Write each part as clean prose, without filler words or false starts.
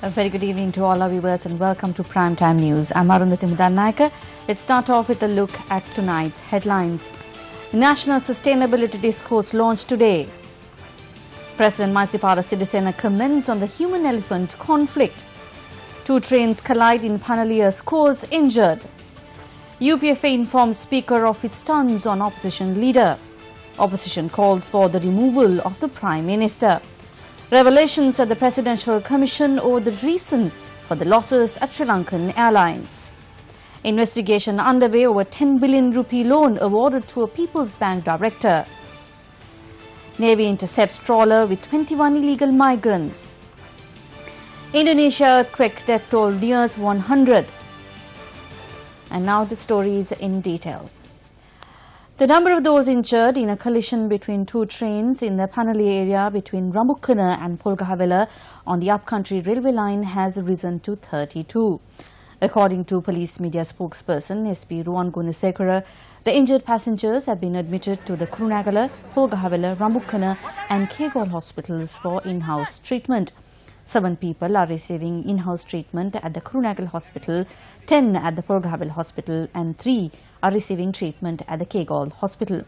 A very good evening to all our viewers and welcome to Primetime News. I'm Arundhati Lanka. Let's start off with a look at tonight's headlines. The National Sustainability Discourse launched today. President Maithripala Sirisena comments on the human-elephant conflict. 2 trains collide in Panaliya, scores injured. UPFA informs Speaker of its stance on opposition leader. Opposition calls for the removal of the Prime Minister. Revelations at the Presidential Commission over the reason for the losses at Sri Lankan Airlines. Investigation underway over 10 billion rupee loan awarded to a People's Bank director. Navy intercepts trawler with 21 illegal migrants. Indonesia earthquake death toll nears 100. And now the stories in detail. The number of those injured in a collision between 2 trains in the Panali area between Ramukkana and Polgahavela on the upcountry railway line has risen to 32. According to police media spokesperson SP Ruwan Gunasekara, the injured passengers have been admitted to the Kurunagala, Polgahavela, Ramukkana and Kegol hospitals for in-house treatment. 7 people are receiving in-house treatment at the Kurunagal Hospital, 10 at the Polgahavela Hospital and 3 are receiving treatment at the Kegol Hospital.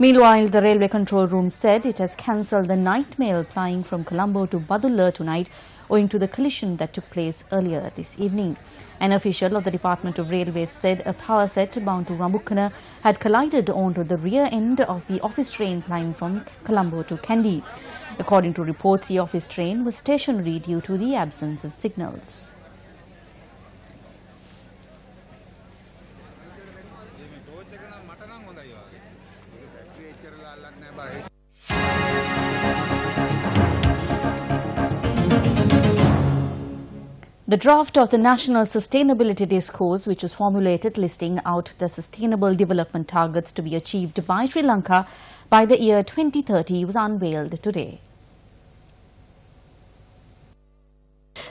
Meanwhile, the Railway Control Room said it has cancelled the night mail plying from Colombo to Badulla tonight owing to the collision that took place earlier this evening. An official of the Department of Railways said a power set bound to Ramukkana had collided onto the rear end of the office train plying from Colombo to Kandy. According to reports, the office train was stationary due to the absence of signals. The draft of the National Sustainability Discourse, which was formulated listing out the sustainable development targets to be achieved by Sri Lanka by the year 2030, was unveiled today.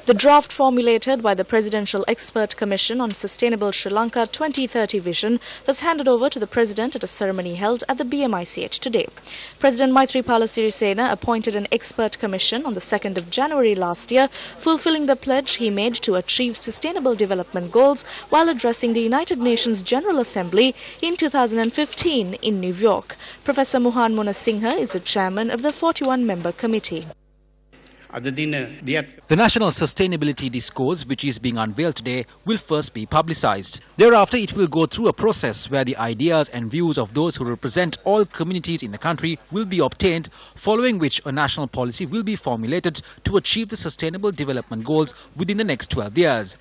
The draft formulated by the Presidential Expert Commission on Sustainable Sri Lanka 2030 Vision was handed over to the President at a ceremony held at the BMICH today. President Maithripala Sirisena appointed an expert commission on the 2nd of January last year, fulfilling the pledge he made to achieve sustainable development goals while addressing the United Nations General Assembly in 2015 in New York. Professor Muhan Munasinghe is the chairman of the 41-member committee. The National Sustainability Discourse, which is being unveiled today, will first be publicized. Thereafter, it will go through a process where the ideas and views of those who represent all communities in the country will be obtained, following which a national policy will be formulated to achieve the sustainable development goals within the next 12 years.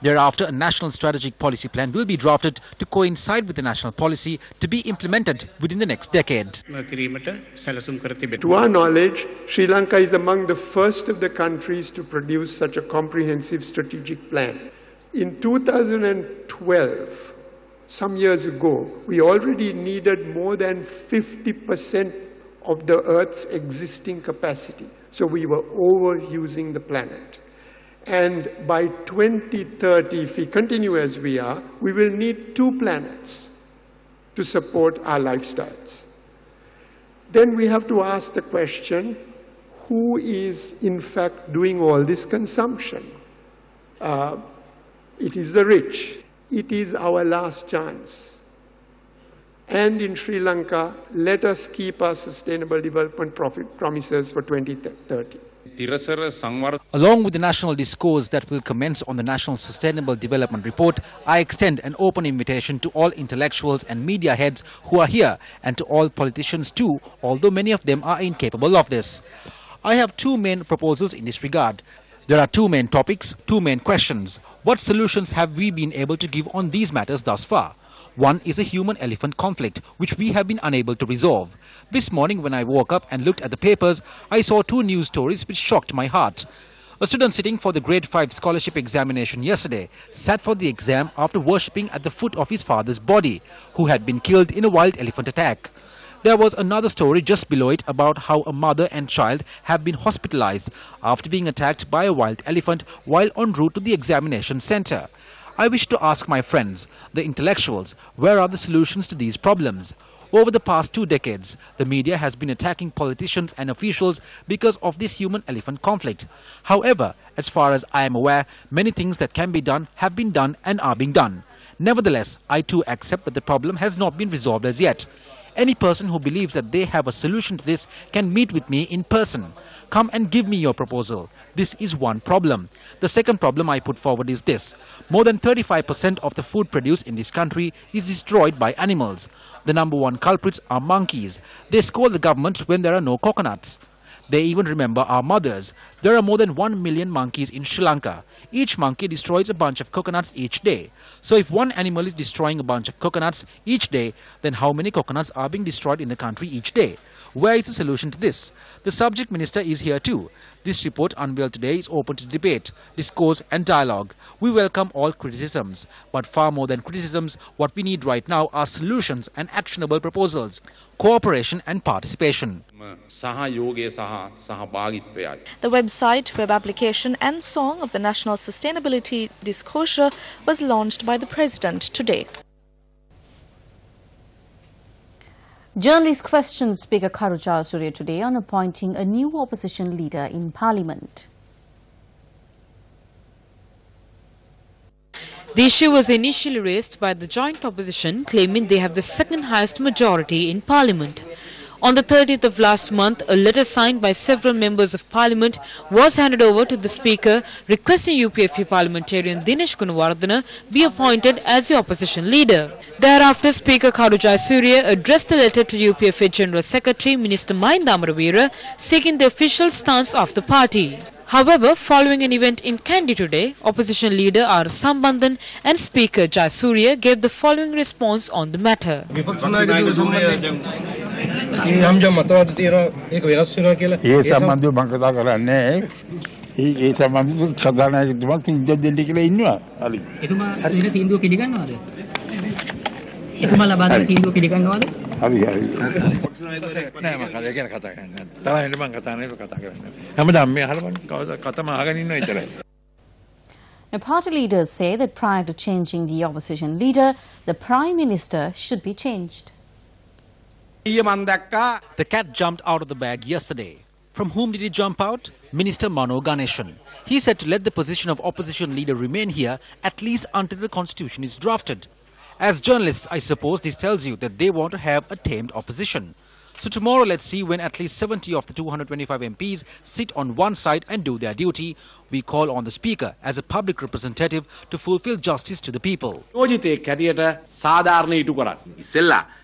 Thereafter, a national strategic policy plan will be drafted to coincide with the national policy to be implemented within the next decade. To our knowledge, Sri Lanka is among the first of the countries to produce such a comprehensive strategic plan. In 2012, some years ago, we already needed more than 50% of the Earth's existing capacity. So we were overusing the planet. And by 2030, if we continue as we are, we will need 2 planets to support our lifestyles. Then we have to ask the question, who is in fact doing all this consumption? It is the rich. It is our last chance. And in Sri Lanka, let us keep our sustainable development promises for 2030. Along with the national discourse that will commence on the National Sustainable Development Report, I extend an open invitation to all intellectuals and media heads who are here and to all politicians too, although many of them are incapable of this. I have 2 main proposals in this regard. There are 2 main topics, 2 main questions. What solutions have we been able to give on these matters thus far? One is a human-elephant conflict, which we have been unable to resolve. This morning when I woke up and looked at the papers, I saw 2 news stories which shocked my heart. A student sitting for the grade 5 scholarship examination yesterday sat for the exam after worshipping at the foot of his father's body, who had been killed in a wild elephant attack. There was another story just below it about how a mother and child have been hospitalized after being attacked by a wild elephant while en route to the examination center. I wish to ask my friends, the intellectuals, where are the solutions to these problems? Over the past 2 decades, the media has been attacking politicians and officials because of this human-elephant conflict. However, as far as I am aware, many things that can be done have been done and are being done. Nevertheless, I too accept that the problem has not been resolved as yet. Any person who believes that they have a solution to this can meet with me in person. Come and give me your proposal. This is one problem. The second problem I put forward is this. More than 35% of the food produced in this country is destroyed by animals. The number one culprits are monkeys. They scold the government when there are no coconuts. They even remember our mothers. There are more than 1 million monkeys in Sri Lanka. Each monkey destroys a bunch of coconuts each day. So if one animal is destroying a bunch of coconuts each day, then how many coconuts are being destroyed in the country each day? Where is the solution to this? The subject minister is here too. This report unveiled today is open to debate, discourse and dialogue. We welcome all criticisms. But far more than criticisms, what we need right now are solutions and actionable proposals, cooperation and participation. The website, web application and song of the National Sustainability Disclosure was launched by the President today. Journalists questioned Speaker Kharu Jayasuriya today on appointing a new opposition leader in Parliament. The issue was initially raised by the joint opposition, claiming they have the second highest majority in Parliament. On the 30th of last month, a letter signed by several members of Parliament was handed over to the Speaker requesting UPFP parliamentarian Dinesh Gunawardena be appointed as the opposition leader. Thereafter, Speaker Kharu Jayasuriya addressed a letter to UPFA General Secretary Minister Mahinda Amaraveera seeking the official stance of the party. However, following an event in Kandy today, opposition leader R. Sambandhan and Speaker Jayasuriya gave the following response on the matter. Now, party leaders say that prior to changing the opposition leader, the Prime Minister should be changed. The cat jumped out of the bag yesterday. From whom did he jump out? Minister Mano Ganeshan. He said to let the position of opposition leader remain here at least until the constitution is drafted. As journalists, I suppose this tells you that they want to have a tamed opposition. So tomorrow let's see when at least 70 of the 225 MPs sit on one side and do their duty. We call on the Speaker as a public representative to fulfill justice to the people.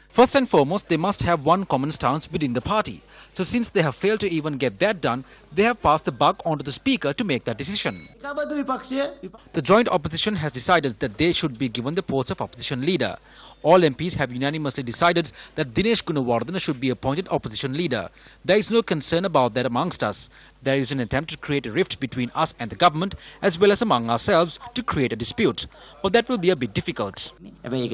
First and foremost, they must have one common stance within the party. So since they have failed to even get that done, they have passed the buck onto the Speaker to make that decision. The joint opposition has decided that they should be given the post of opposition leader. All MPs have unanimously decided that Dinesh Gunawardena should be appointed opposition leader. There is no concern about that amongst us. There is an attempt to create a rift between us and the government as well as among ourselves to create a dispute. But that will be a bit difficult. Every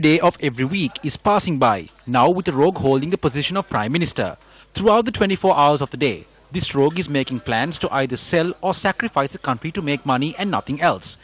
day of every week is passing by, now with a rogue holding the position of Prime Minister. Throughout the 24 hours of the day, this rogue is making plans to either sell or sacrifice the country to make money and nothing else.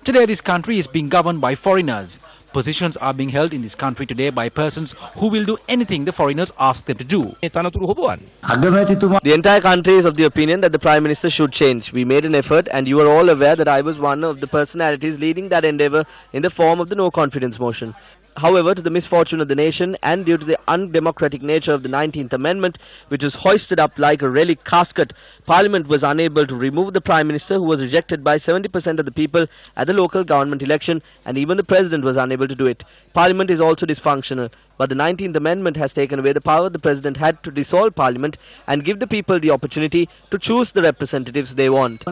Today this country is being governed by foreigners. Positions are being held in this country today by persons who will do anything the foreigners ask them to do. The entire country is of the opinion that the Prime Minister should change. We made an effort and you are all aware that I was one of the personalities leading that endeavour in the form of the no confidence motion. However, to the misfortune of the nation and due to the undemocratic nature of the 19th Amendment, which was hoisted up like a relic casket, Parliament was unable to remove the Prime Minister, who was rejected by 70% of the people at the local government election, and even the President was unable to do it. Parliament is also dysfunctional, but the 19th Amendment has taken away the power the President had to dissolve Parliament and give the people the opportunity to choose the representatives they want.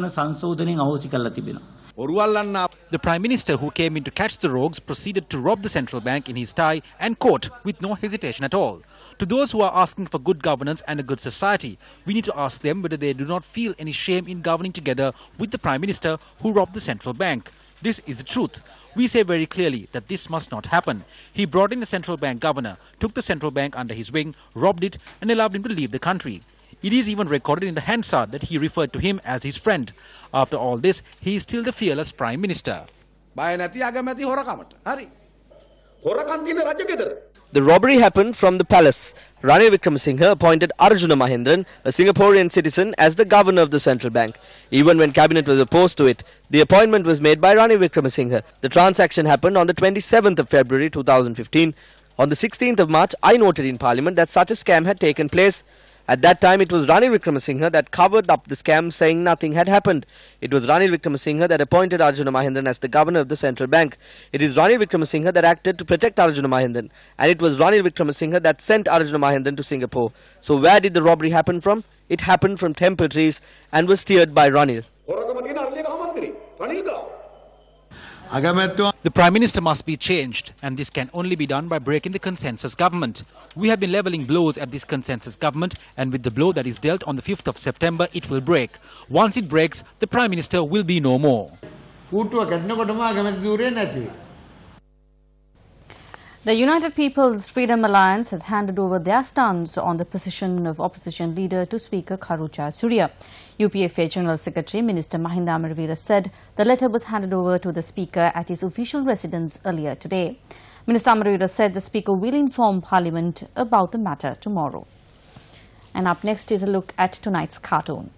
The Prime Minister, who came in to catch the rogues, proceeded to rob the central bank in his tie and caught with no hesitation at all. To those who are asking for good governance and a good society, we need to ask them whether they do not feel any shame in governing together with the Prime Minister who robbed the central bank. This is the truth. We say very clearly that this must not happen. He brought in the central bank governor, took the central bank under his wing, robbed it and allowed him to leave the country. It is even recorded in the Hansard that he referred to him as his friend. After all this, he is still the fearless Prime Minister. The robbery happened from the palace. Ranil Wickremesinghe appointed Arjuna Mahendran, a Singaporean citizen, as the governor of the central bank. Even when cabinet was opposed to it, the appointment was made by Ranil Wickremesinghe. The transaction happened on the 27th of February 2015. On the 16th of March, I noted in Parliament that such a scam had taken place. At that time, it was Ranil Wickremesinghe that covered up the scam, saying nothing had happened. It was Ranil Wickremesinghe that appointed Arjuna Mahendran as the governor of the central bank. It is Ranil Wickremesinghe that acted to protect Arjuna Mahendran. And it was Ranil Wickremesinghe that sent Arjuna Mahendran to Singapore. So where did the robbery happen from? It happened from Temple Trees and was steered by Ranil. The Prime Minister must be changed, and this can only be done by breaking the consensus government. We have been levelling blows at this consensus government, and with the blow that is dealt on the 5th of September, it will break. Once it breaks, the Prime Minister will be no more. The United People's Freedom Alliance has handed over their stance on the position of opposition leader to Speaker Kharucha Surya. UPFA General Secretary Minister Mahinda Amaravira said the letter was handed over to the Speaker at his official residence earlier today. Minister Amaravira said the Speaker will inform Parliament about the matter tomorrow. And up next is a look at tonight's cartoon.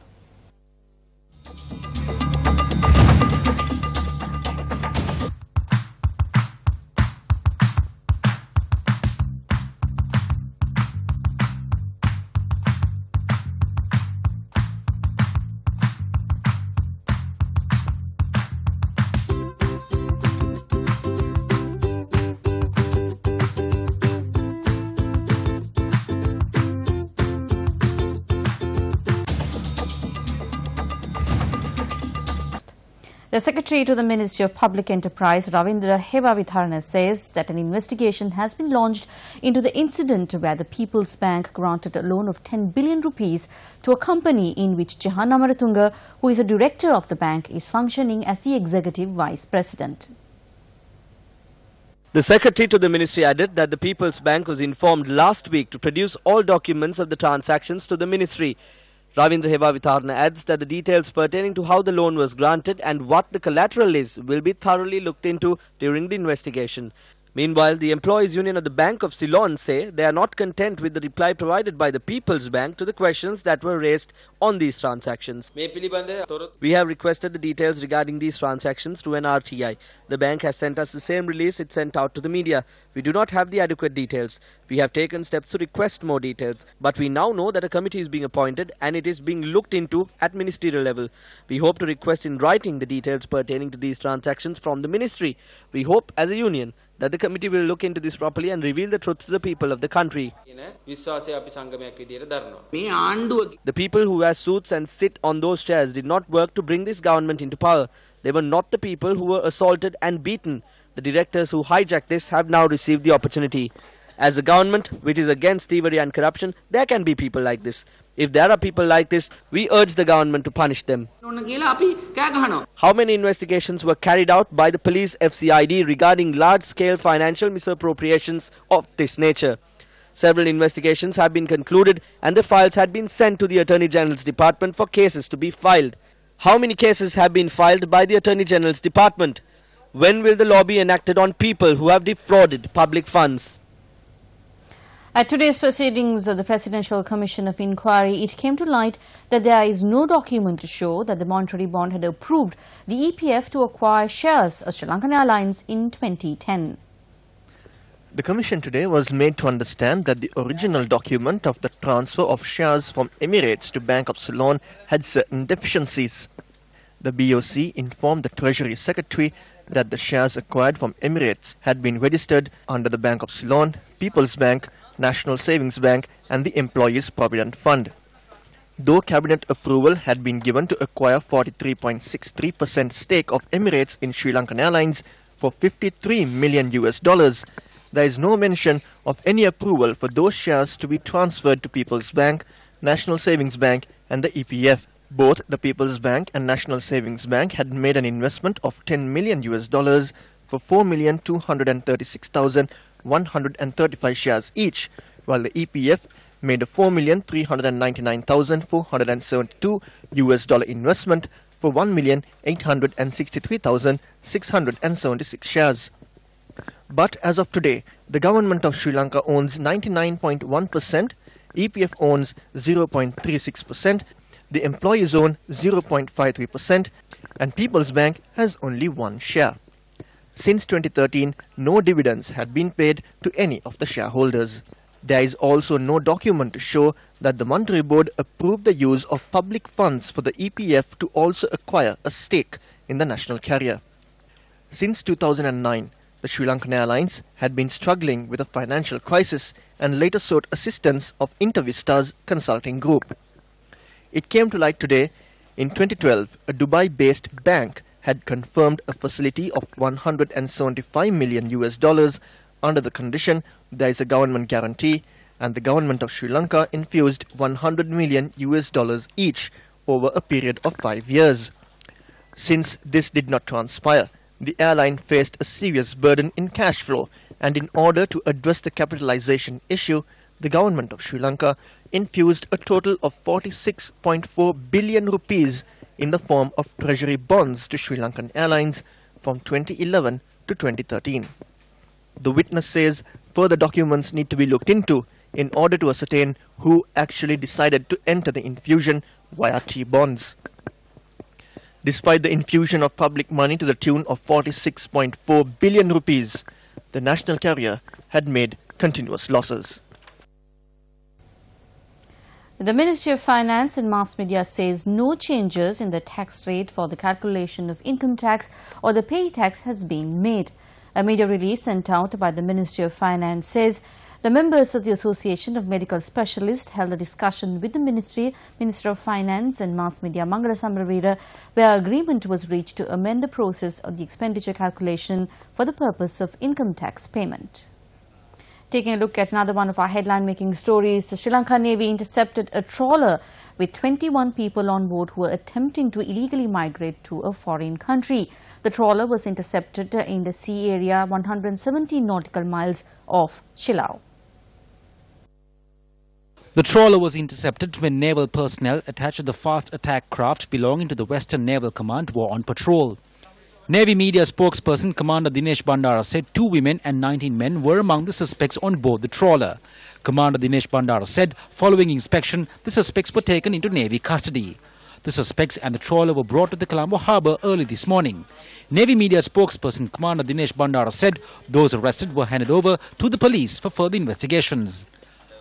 The Secretary to the Ministry of Public Enterprise, Ravindra Hevavitharana, says that an investigation has been launched into the incident where the People's Bank granted a loan of 10 billion rupees to a company in which Jahan Amaratunga, who is a director of the bank, is functioning as the Executive Vice President. The Secretary to the Ministry added that the People's Bank was informed last week to produce all documents of the transactions to the Ministry. Ravindra Hevavitharana adds that the details pertaining to how the loan was granted and what the collateral is will be thoroughly looked into during the investigation. Meanwhile, the Employees Union of the Bank of Ceylon say they are not content with the reply provided by the People's Bank to the questions that were raised on these transactions. We have requested the details regarding these transactions to an RTI. The bank has sent us the same release it sent out to the media. We do not have the adequate details. We have taken steps to request more details, but we now know that a committee is being appointed and it is being looked into at ministerial level. We hope to request in writing the details pertaining to these transactions from the ministry. We hope as a union that the committee will look into this properly and reveal the truth to the people of the country. The people who wear suits and sit on those chairs did not work to bring this government into power. They were not the people who were assaulted and beaten. The directors who hijacked this have now received the opportunity. As a government which is against thievery and corruption, there can be people like this. If there are people like this, we urge the government to punish them. How many investigations were carried out by the police FCID regarding large-scale financial misappropriations of this nature? Several investigations have been concluded and the files had been sent to the Attorney General's Department for cases to be filed. How many cases have been filed by the Attorney General's Department? When will the law be enacted on people who have defrauded public funds? At today's proceedings of the Presidential Commission of Inquiry, it came to light that there is no document to show that the Monetary Bond had approved the EPF to acquire shares of Sri Lankan Airlines in 2010. The Commission today was made to understand that the original document of the transfer of shares from Emirates to Bank of Ceylon had certain deficiencies. The BOC informed the Treasury Secretary that the shares acquired from Emirates had been registered under the Bank of Ceylon, People's Bank, National Savings Bank and the Employees Provident Fund. Though cabinet approval had been given to acquire 43.63% stake of Emirates in Sri Lankan Airlines for $53 million, there is no mention of any approval for those shares to be transferred to People's Bank, National Savings Bank and the EPF. Both the People's Bank and National Savings Bank had made an investment of $10 million for 4,236,135 shares each, while the EPF made a $4,399,472 US investment for 1,863,676 shares. But as of today, the government of Sri Lanka owns 99.1%, EPF owns 0.36%, the employees own 0.53%, and People's Bank has only one share. Since 2013, no dividends had been paid to any of the shareholders. There is also no document to show that the Monetary Board approved the use of public funds for the EPF to also acquire a stake in the national carrier. Since 2009, the Sri Lankan Airlines had been struggling with a financial crisis and later sought assistance of Intervista's consulting group. It came to light today. In 2012, a Dubai-based bank had confirmed a facility of $175 million under the condition there is a government guarantee, and the government of Sri Lanka infused $100 million each over a period of 5 years. Since this did not transpire, the airline faced a serious burden in cash flow, and in order to address the capitalization issue, the government of Sri Lanka infused a total of 46.4 billion rupees in the form of treasury bonds to Sri Lankan Airlines from 2011 to 2013. The witness says further documents need to be looked into in order to ascertain who actually decided to enter the infusion via T-bonds. Despite the infusion of public money to the tune of 46.4 billion rupees, the national carrier had made continuous losses. The Ministry of Finance and Mass Media says no changes in the tax rate for the calculation of income tax or the pay tax has been made. A media release sent out by the Ministry of Finance says the members of the Association of Medical Specialists held a discussion with the Minister of Finance and Mass Media Mangala Samravira, where agreement was reached to amend the process of the expenditure calculation for the purpose of income tax payment. Taking a look at another one of our headline-making stories, the Sri Lanka Navy intercepted a trawler with 21 people on board who were attempting to illegally migrate to a foreign country. The trawler was intercepted in the sea area 170 nautical miles off Chilau. The trawler was intercepted when naval personnel attached to the fast attack craft belonging to the Western Naval Command were on patrol. Navy media spokesperson Commander Dinesh Bandara said 2 women and 19 men were among the suspects on board the trawler. Commander Dinesh Bandara said following inspection, the suspects were taken into Navy custody. The suspects and the trawler were brought to the Colombo harbour early this morning. Navy media spokesperson Commander Dinesh Bandara said those arrested were handed over to the police for further investigations.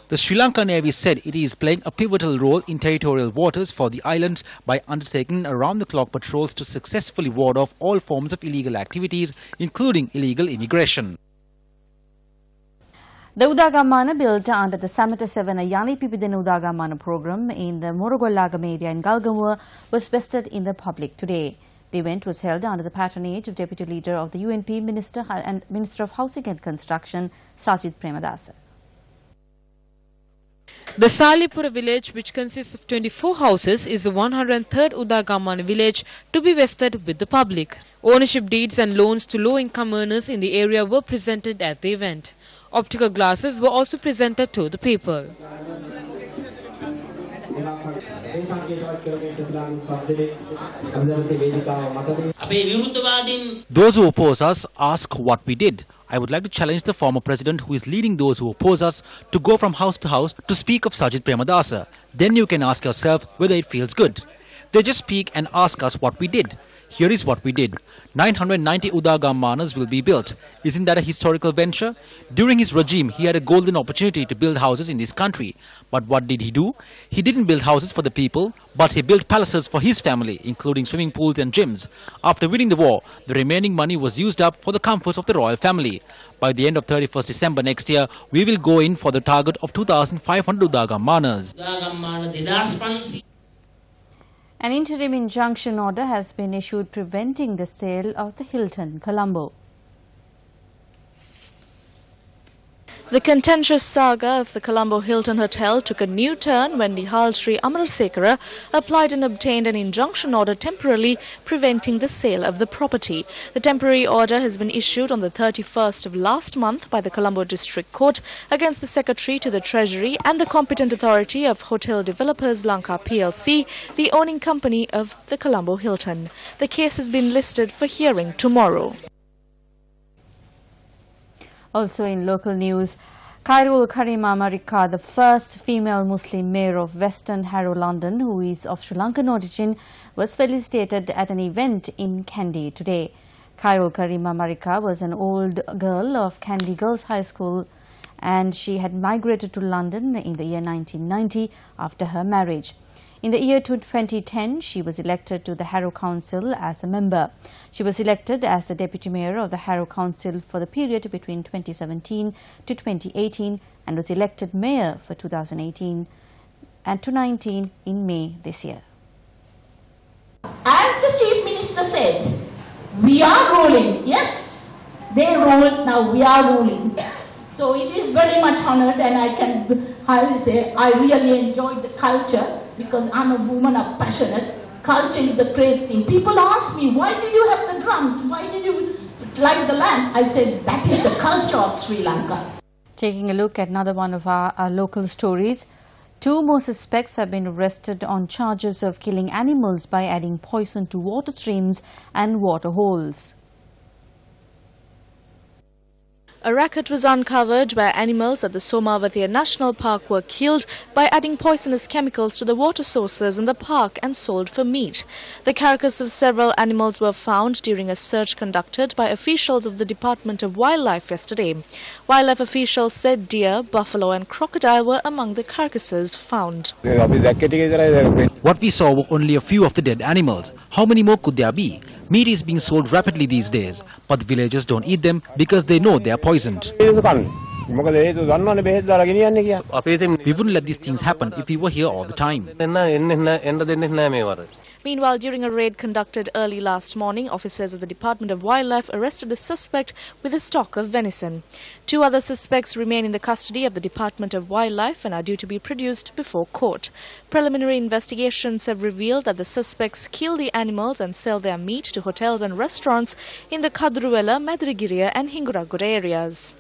The Sri Lanka Navy said it is playing a pivotal role in territorial waters for the islands by undertaking around-the-clock patrols to successfully ward off all forms of illegal activities, including illegal immigration. The Udagamana built under the Samata 7 Yani Pipidena Udagamana program in the Morogolagam area in Galgamur was vested in the public today. The event was held under the patronage of Deputy Leader of the UNP Minister and Minister of Housing and Construction, Sajid Premadasa. The Salipura village, which consists of 24 houses, is the 103rd Udagamana village to be vested with the public. Ownership deeds and loans to low-income earners in the area were presented at the event. Optical glasses were also presented to the people. Those who oppose us ask what we did. I would like to challenge the former president who is leading those who oppose us to go from house to house to speak of Sajid Premadasa. Then you can ask yourself whether it feels good. They just speak and ask us what we did. Here is what we did. 990 Udagamanas will be built. Isn't that a historical venture? During his regime, he had a golden opportunity to build houses in this country. But what did he do? He didn't build houses for the people, but he built palaces for his family, including swimming pools and gyms. After winning the war, the remaining money was used up for the comforts of the royal family. By the end of 31st December next year, we will go in for the target of 2,500 Udagamanas. An interim injunction order has been issued preventing the sale of the Hilton, Colombo. The contentious saga of the Colombo Hilton Hotel took a new turn when the Hal Sri Amarasekara applied and obtained an injunction order temporarily preventing the sale of the property. The temporary order has been issued on the 31st of last month by the Colombo District Court against the Secretary to the Treasury and the competent authority of Hotel Developers Lanka PLC, the owning company of the Colombo Hilton. The case has been listed for hearing tomorrow. Also in local news, Khairul Karima Marika, the first female Muslim mayor of Western Harrow, London, who is of Sri Lankan origin, was felicitated at an event in Kandy today. Khairul Karima Marika was an old girl of Kandy Girls High School and she had migrated to London in the year 1990 after her marriage. In the year 2010, she was elected to the Harrow Council as a member. She was elected as the Deputy Mayor of the Harrow Council for the period between 2017 to 2018 and was elected Mayor for 2018 and 2019 in May this year. As the Chief Minister said, we are ruling. Yes, they ruled, now we are ruling. So it is very much honored, and I can highly say I really enjoyed the culture because I'm a woman of passionate. Culture is the great thing. People ask me, why did you have the drums? Why did you light the lamp? I said, that is the culture of Sri Lanka. Taking a look at another one of our local stories, 2 more suspects have been arrested on charges of killing animals by adding poison to water streams and water holes. A racket was uncovered where animals at the Somavatiya National Park were killed by adding poisonous chemicals to the water sources in the park and sold for meat. The carcass of several animals were found during a search conducted by officials of the Department of Wildlife yesterday. Wildlife officials said deer, buffalo and crocodile were among the carcasses found. What we saw were only a few of the dead animals. How many more could there be? Meat is being sold rapidly these days, but the villagers don't eat them because they know they are poisoned. We wouldn't let these things happen if we were here all the time. Meanwhile, during a raid conducted early last morning, officers of the Department of Wildlife arrested a suspect with a stock of venison. 2 other suspects remain in the custody of the Department of Wildlife and are due to be produced before court. Preliminary investigations have revealed that the suspects kill the animals and sell their meat to hotels and restaurants in the Kadruwela, Madiragiriya and Hinguragura areas.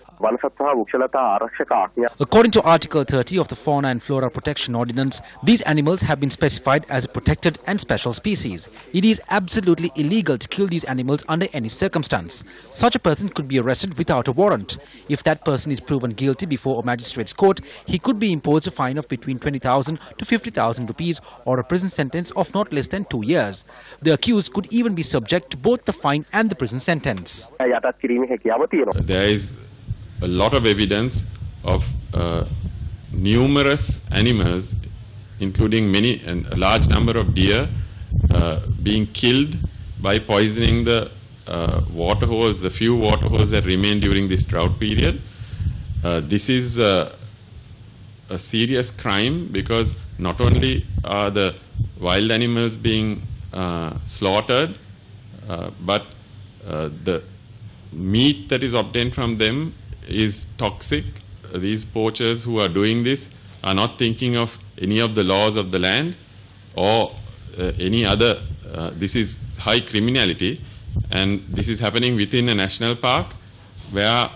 According to Article 30 of the Fauna and Flora Protection Ordinance, these animals have been specified as a protected and special species. It is absolutely illegal to kill these animals under any circumstance. Such a person could be arrested without a warrant. If that person is proven guilty before a magistrate's court, he could be imposed a fine of between 20,000 to 50,000 rupees or a prison sentence of not less than 2 years. The accused could even be subject to both the fine and the prison sentence. There is a lot of evidence of numerous animals, including a large number of deer, being killed by poisoning the water holes, the few water holes that remain during this drought period. This is a serious crime because not only are the wild animals being slaughtered, but the meat that is obtained from them is toxic. These poachers who are doing this are not thinking of any of the laws of the land or any other. This is high criminality, and this is happening within a national park where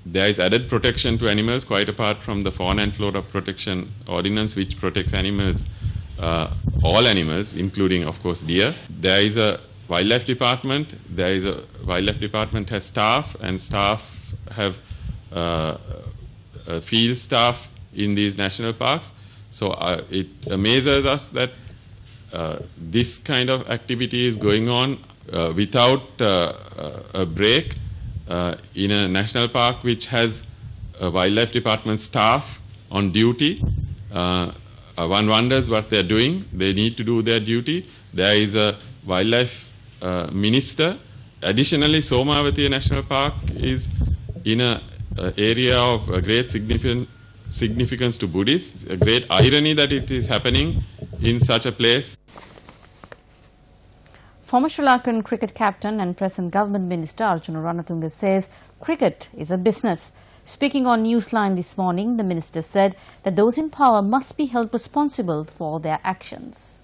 there is added protection to animals quite apart from the Fauna and Flora Protection Ordinance, which protects animals, all animals, including of course deer. There is a Wildlife Department. Wildlife Department has staff, and staff have field staff in these national parks. So it amazes us that this kind of activity is going on without a break in a national park which has a Wildlife Department staff on duty. One wonders what they're doing. They need to do their duty. There is a wildlife minister. Additionally, Somavatiya National Park is in an area of great significance to Buddhists. A great irony that it is happening in such a place. Former Sri Lankan cricket captain and present government minister Arjuna Ranatunga says cricket is a business. Speaking on Newsline this morning, the minister said that those in power must be held responsible for their actions.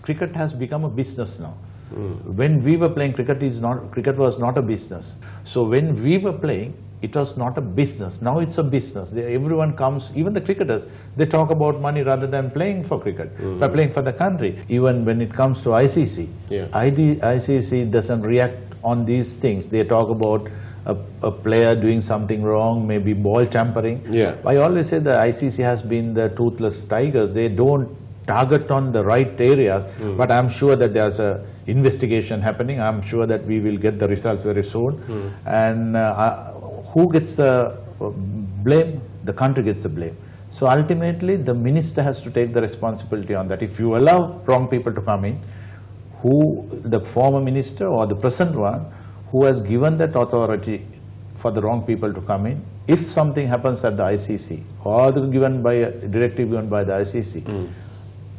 Cricket has become a business now. When we were playing, cricket was not a business. So when we were playing, it was not a business. Now it's a business. Everyone comes, even the cricketers, they talk about money rather than playing for cricket, by playing for the country. Even when it comes to ICC, ICC doesn't react on these things. They talk about a player doing something wrong, maybe ball tampering. I always say the ICC has been the toothless tigers. They don't target on the right areas, but I'm sure that there's a investigation happening. I'm sure that we will get the results very soon. And who gets the blame? The country gets the blame. So ultimately, the minister has to take the responsibility on that. If you allow wrong people to come in, who the former minister or the present one, who has given that authority for the wrong people to come in, if something happens at the ICC or directive given by the ICC,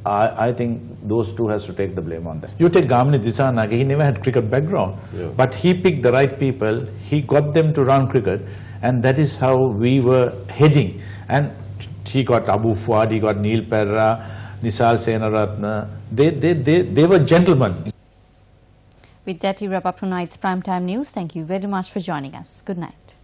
I think those two has to take the blame on that. You take Gamini Dissanayake, he never had cricket background, but he picked the right people, he got them to run cricket, and that is how we were heading. And he got Abu Fuad, he got Neil Perra, Nisal Senaratne, they were gentlemen. With that, we wrap up tonight's Primetime News. Thank you very much for joining us. Good night.